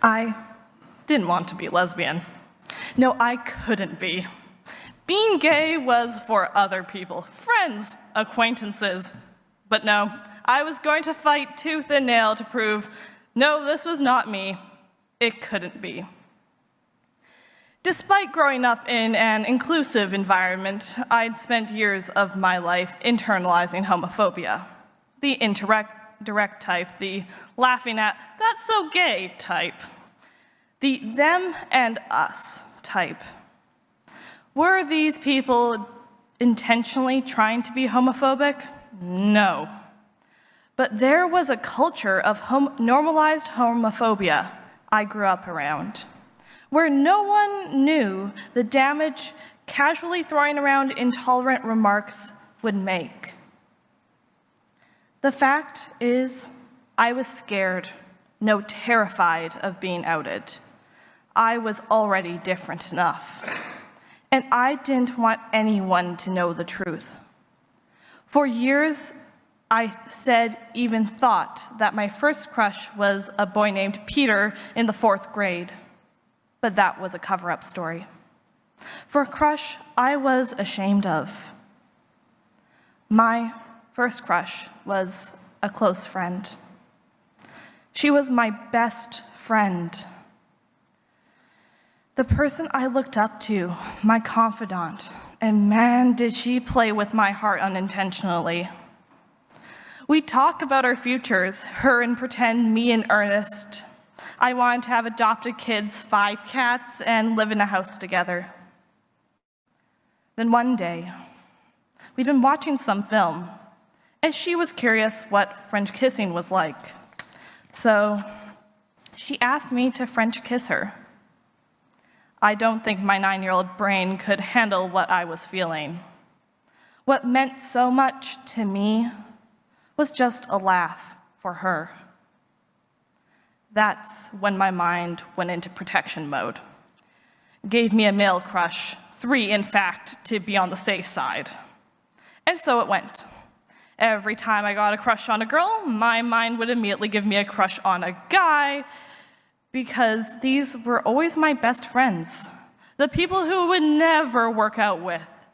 I didn't want to be lesbian. No, I couldn't be. Being gay was for other people, friends, acquaintances. But no, I was going to fight tooth and nail to prove, no, this was not me. It couldn't be. Despite growing up in an inclusive environment, I'd spent years of my life internalizing homophobia. The indirect type, the laughing at, that's so gay type. The them and us type. Were these people intentionally trying to be homophobic? No. But there was a culture of normalized homophobia I grew up around, where no one knew the damage casually throwing around intolerant remarks would make. The fact is, I was scared, no, terrified of being outed. I was already different enough, and I didn't want anyone to know the truth. For years, I said, even thought, that my first crush was a boy named Peter in the 4th grade, but that was a cover-up story. For a crush I was ashamed of. My first crush was a close friend. She was my best friend. The person I looked up to, my confidant, and man, did she play with my heart unintentionally. We'd talk about our futures, her in pretend, me in earnest. I wanted to have adopted kids, 5 cats, and live in a house together. Then one day, we'd been watching some film, and she was curious what French kissing was like. So she asked me to French kiss her. I don't think my 9-year-old brain could handle what I was feeling. What meant so much to me was just a laugh for her. That's when my mind went into protection mode. Gave me a male crush, 3 in fact, to be on the safe side. And so it went. Every time I got a crush on a girl, my mind would immediately give me a crush on a guy, because these were always my best friends, the people who would never work out with,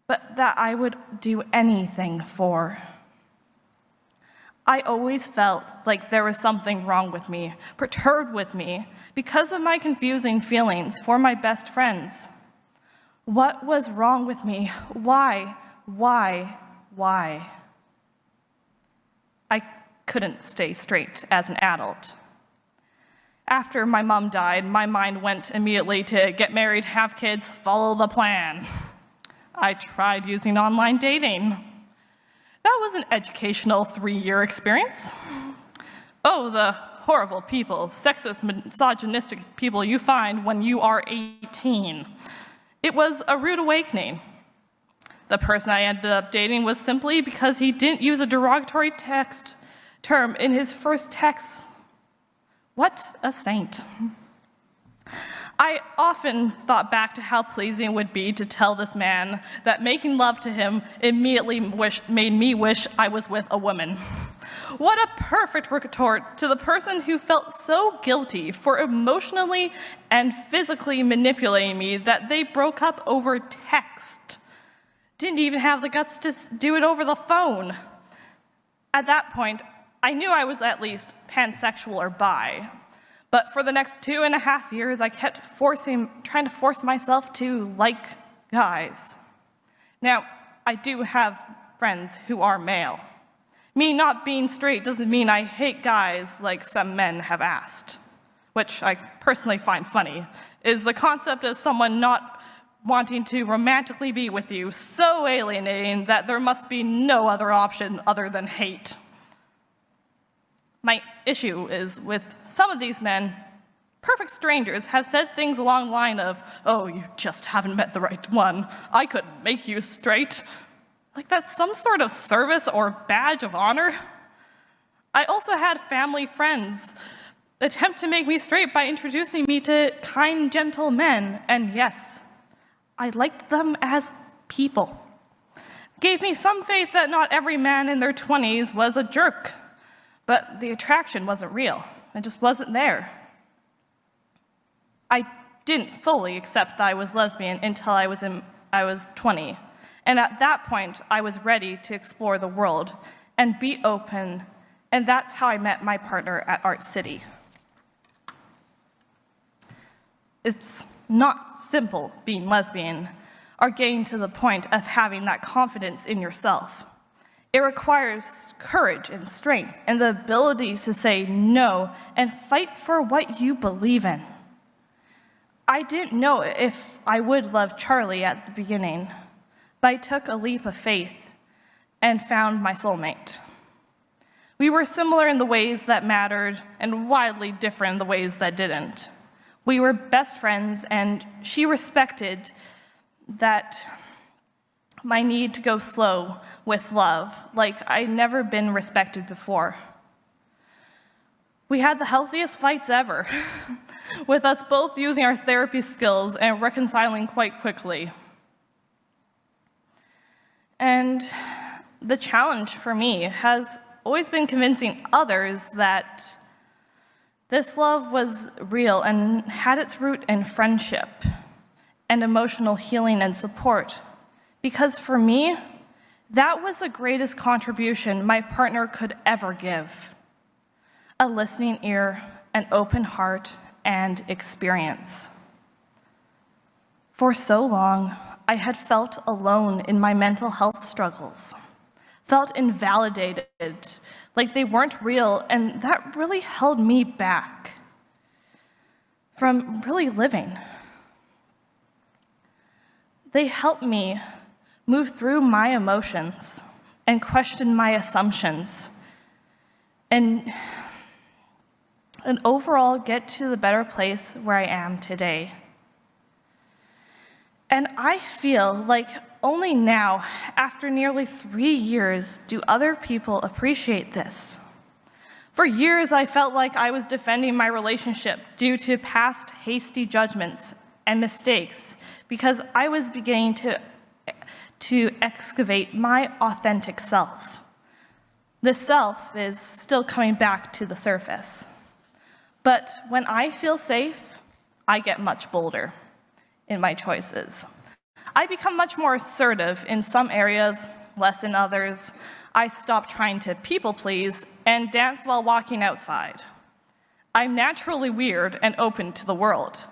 but that I would do anything for. I always felt like there was something wrong with me, perturbed with me, because of my confusing feelings for my best friends. What was wrong with me? Why? I couldn't stay straight as an adult. After my mom died, my mind went immediately to get married, have kids, follow the plan. I tried using online dating. That was an educational 3-year experience. Oh, the horrible people, sexist, misogynistic people you find when you are 18. It was a rude awakening. The person I ended up dating was simply because he didn't use a derogatory term in his first text. What a saint. I often thought back to how pleasing it would be to tell this man that making love to him immediately made me wish I was with a woman. What a perfect retort to the person who felt so guilty for emotionally and physically manipulating me that they broke up over text. Didn't even have the guts to do it over the phone. At that point, I knew I was at least pansexual or bi. But for the next 2.5 years, I kept trying to force myself to like guys. Now, I do have friends who are male. Me not being straight doesn't mean I hate guys like some men have asked, which I personally find funny, is the concept of someone not wanting to romantically be with you so alienating that there must be no other option other than hate. My issue is with some of these men, perfect strangers have said things along the line of, oh, you just haven't met the right one. I couldn't make you straight. Like that's some sort of service or badge of honor. I also had family friends attempt to make me straight by introducing me to kind, gentle men. And yes, I liked them as people. Gave me some faith that not every man in their 20s was a jerk. But the attraction wasn't real. It just wasn't there. I didn't fully accept that I was lesbian until I was 20. And at that point, I was ready to explore the world and be open, and that's how I met my partner at Art City. It's not simple being lesbian or getting to the point of having that confidence in yourself. It requires courage and strength and the ability to say no and fight for what you believe in. I didn't know if I would love Charlie at the beginning, but I took a leap of faith and found my soulmate. We were similar in the ways that mattered and wildly different in the ways that didn't. We were best friends, and she respected that my need to go slow with love, like I'd never been respected before. We had the healthiest fights ever, with us both using our therapy skills and reconciling quite quickly. And the challenge for me has always been convincing others that this love was real and had its root in friendship and emotional healing and support. Because for me, that was the greatest contribution my partner could ever give. A listening ear, an open heart, and experience. For so long, I had felt alone in my mental health struggles, felt invalidated, like they weren't real, and that really held me back from really living. They helped me move through my emotions and question my assumptions and overall get to the better place where I am today. And I feel like only now, after nearly 3 years, do other people appreciate this. For years, I felt like I was defending my relationship due to past hasty judgments and mistakes because I was beginning to excavate my authentic self. The self is still coming back to the surface. But when I feel safe, I get much bolder in my choices. I become much more assertive in some areas, less in others. I stop trying to people please and dance while walking outside. I'm naturally weird and open to the world.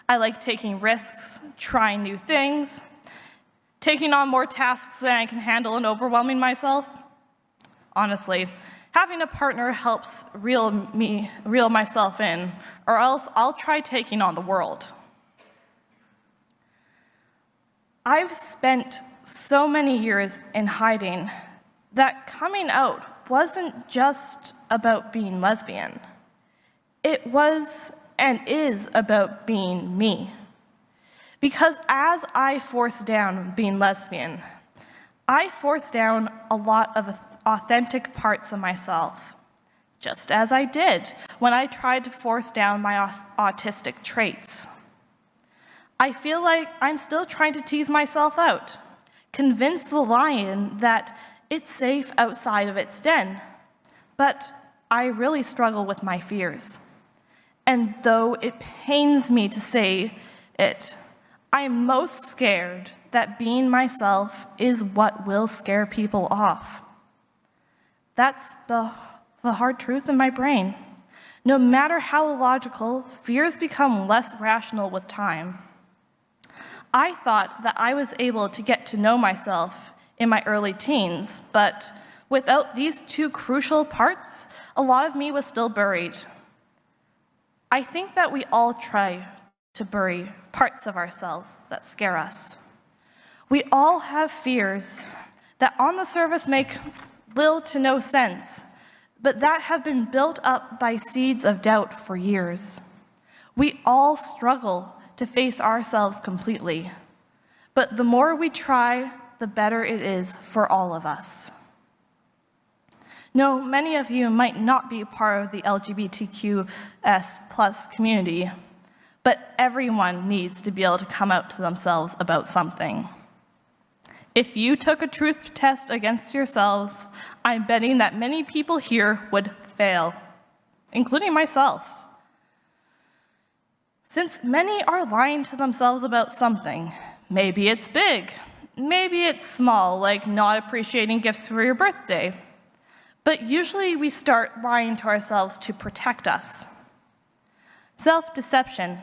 I like taking risks, trying new things, taking on more tasks than I can handle and overwhelming myself. Honestly, having a partner helps reel myself in, or else I'll try taking on the world. I've spent so many years in hiding that coming out wasn't just about being lesbian. It was and is about being me. Because as I forced down being lesbian, I forced down a lot of authentic parts of myself, just as I did when I tried to force down my autistic traits. I feel like I'm still trying to tease myself out, convince the lion that it's safe outside of its den. But I really struggle with my fears. And though it pains me to say it, I'm most scared that being myself is what will scare people off. That's the hard truth in my brain. No matter how logical, fears become less rational with time. I thought that I was able to get to know myself in my early teens, but without these two crucial parts, a lot of me was still buried. I think that we all try to bury parts of ourselves that scare us. We all have fears that on the surface make little to no sense, but that have been built up by seeds of doubt for years. We all struggle to face ourselves completely, but the more we try, the better it is for all of us. No, many of you might not be part of the LGBTQS+ community, but everyone needs to be able to come out to themselves about something. If you took a truth test against yourselves, I'm betting that many people here would fail, including myself. Since many are lying to themselves about something, maybe it's big, maybe it's small, like not appreciating gifts for your birthday. But usually we start lying to ourselves to protect us. Self-deception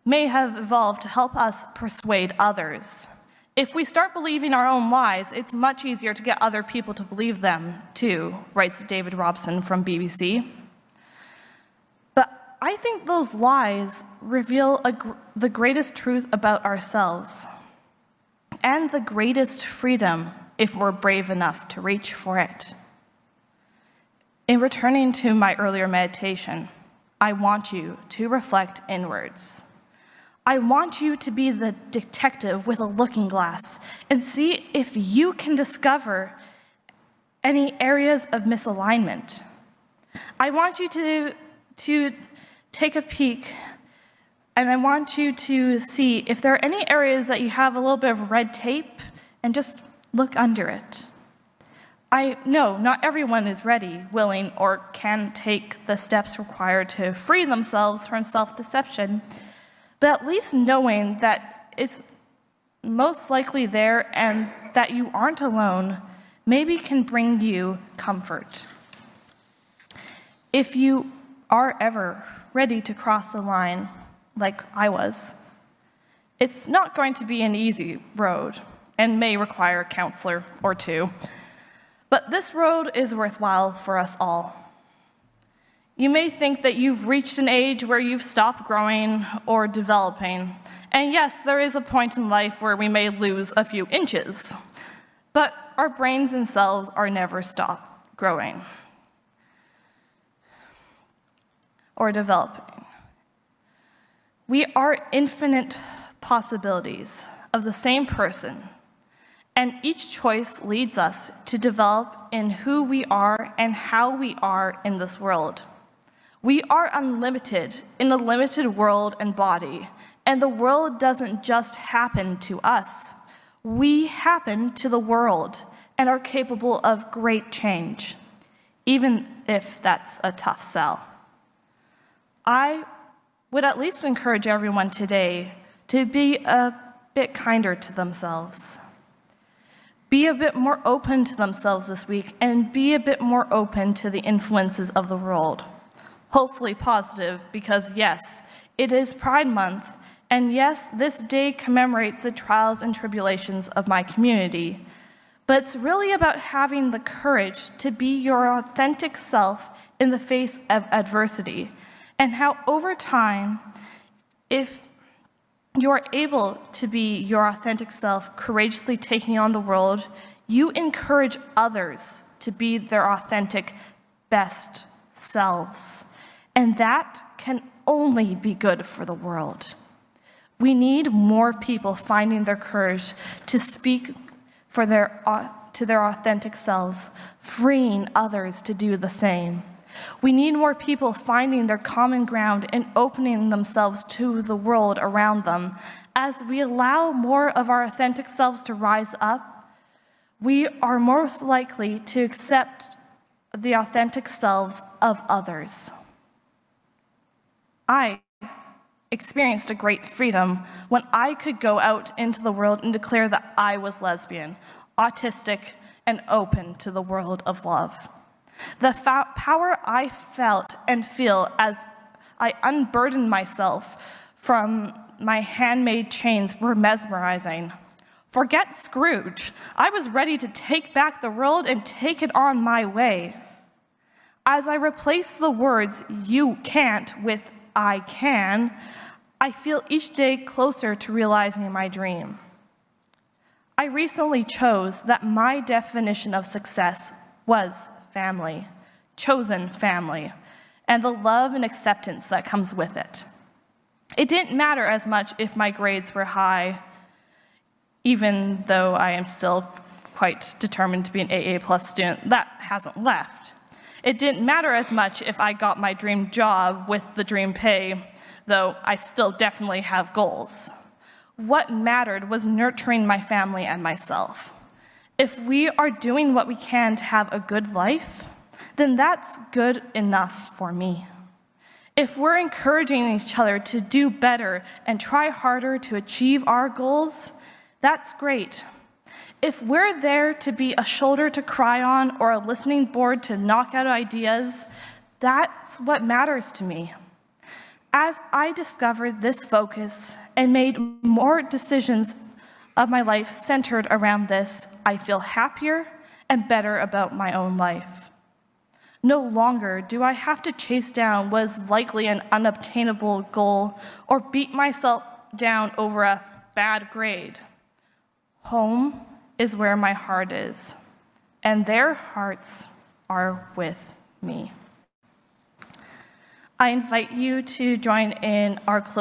may have evolved to help us persuade others. If we start believing our own lies, it's much easier to get other people to believe them too, writes David Robson from BBC. But I think those lies reveal the greatest truth about ourselves and the greatest freedom if we're brave enough to reach for it. In returning to my earlier meditation, I want you to reflect inwards. I want you to be the detective with a looking glass and see if you can discover any areas of misalignment. I want you to take a peek, and I want you to see if there are any areas that you have a little bit of red tape, and just look under it. I know not everyone is ready, willing, or can take the steps required to free themselves from self-deception, but at least knowing that it's most likely there and that you aren't alone maybe can bring you comfort. If you are ever ready to cross the line, like I was, it's not going to be an easy road and may require a counselor or two. But this road is worthwhile for us all. You may think that you've reached an age where you've stopped growing or developing. And yes, there is a point in life where we may lose a few inches. But our brains and cells are never stopped growing or developing. We are infinite possibilities of the same person. And each choice leads us to develop in who we are and how we are in this world. We are unlimited in a limited world and body, and the world doesn't just happen to us. We happen to the world and are capable of great change, even if that's a tough sell. I would at least encourage everyone today to be a bit kinder to themselves. Be a bit more open to themselves this week, and be a bit more open to the influences of the world. Hopefully positive, because yes, it is Pride Month, and yes, this day commemorates the trials and tribulations of my community. But it's really about having the courage to be your authentic self in the face of adversity, and how over time, if you're able to be your authentic self, courageously taking on the world, you encourage others to be their authentic best selves. And that can only be good for the world. We need more people finding their courage to speak to their authentic selves, freeing others to do the same. We need more people finding their common ground and opening themselves to the world around them. As we allow more of our authentic selves to rise up, we are most likely to accept the authentic selves of others. I experienced a great freedom when I could go out into the world and declare that I was lesbian, autistic, and open to the world of love. The power I felt and feel as I unburdened myself from my handmade chains were mesmerizing. Forget Scrooge. I was ready to take back the world and take it on my way. As I replaced the words "you can't" with "I can," I feel each day closer to realizing my dream. I recently chose that my definition of success was family, chosen family, and the love and acceptance that comes with it. It didn't matter as much if my grades were high, even though I am still quite determined to be an AA plus student. That hasn't left. It didn't matter as much if I got my dream job with the dream pay, though I still definitely have goals. What mattered was nurturing my family and myself. If we are doing what we can to have a good life, then that's good enough for me. If we're encouraging each other to do better and try harder to achieve our goals, that's great. If we're there to be a shoulder to cry on or a listening board to knock out ideas, that's what matters to me. As I discovered this focus and made more decisions of my life centered around this, I feel happier and better about my own life. No longer do I have to chase down what is likely an unobtainable goal or beat myself down over a bad grade. Home is where my heart is, and their hearts are with me. I invite you to join in our closing.